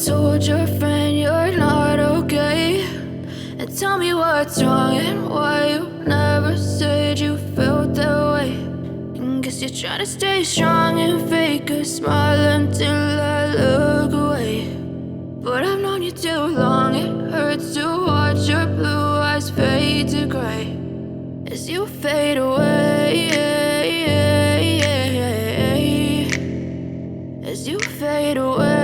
told your friend you're not okay, and tell me what's wrong and why you never said you felt that way. And guess you're trying to stay strong and fake a smile until I look away. But I've known you too long, it hurts to watch your blue eyes fade to gray as you fade away, as you fade away.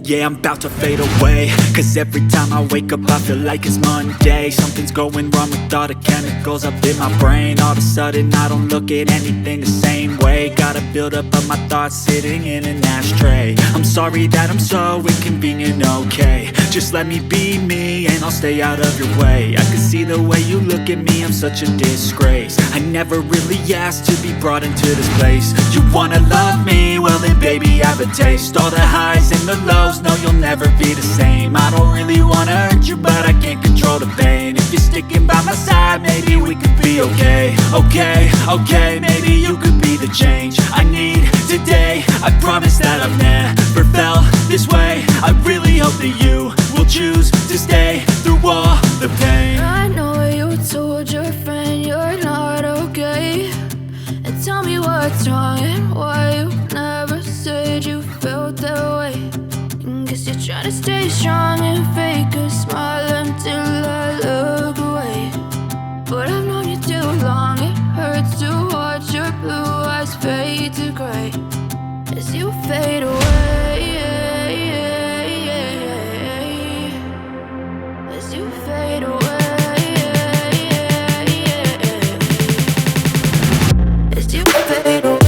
Yeah, I'm about to fade away, cause every time I wake up I feel like it's Monday. Something's going wrong with all the chemicals up in my brain. All of a sudden I don't look at anything the same way. Gotta build up of my thoughts sitting in an ashtray. I'm sorry that I'm so inconvenient, okay. Just let me be me and I'll stay out of your way. I can see the way you look at me, I'm such a disgrace. I never really asked to be brought into this place. You wanna love me? Well then baby have a taste. All the highs and the lows, no you'll never be the same. I don't really wanna hurt you but I can't control the pain. If you're sticking by my side maybe we could be okay. Okay, maybe you could be the change I need today. I promise that I've never felt this way. I really hope that you will choose to stay through all the pain. I know you told your friend you're not okay, and tell me what's wrong and why you never said you felt that way. And guess you're trying to stay strong and fake a smile until I look away. But I've known you too long, it hurts to watch your blue eyes fade to gray as you fade away, as you fade away, as you fade away.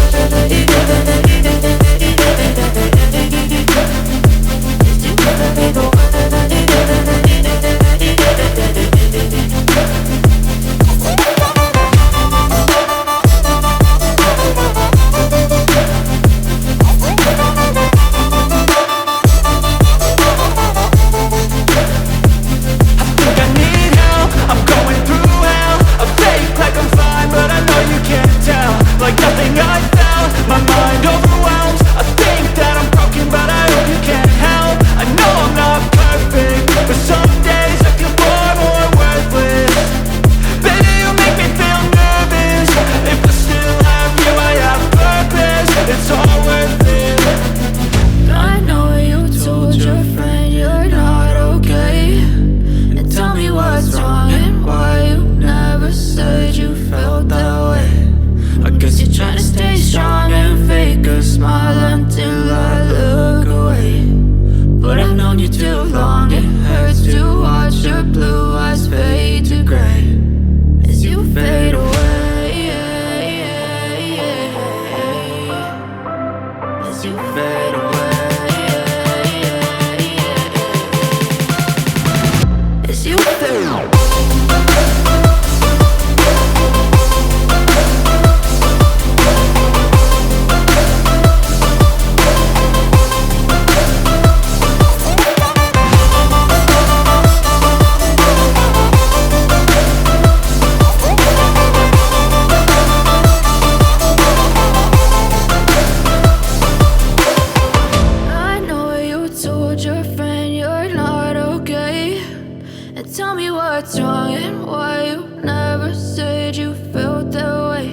Tell me what's wrong and why you never said you felt that way.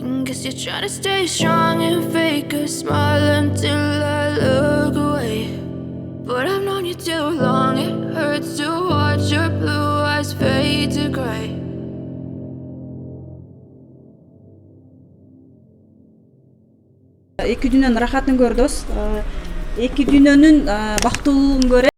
And guess you're trying to stay strong and fake a smile until I look away. But I've known you too long, it hurts to watch your blue eyes fade to gray. Эки дүйнөнүн рахатын көрдүбүз. Эки дүйнөнүн бактылуулугун көрө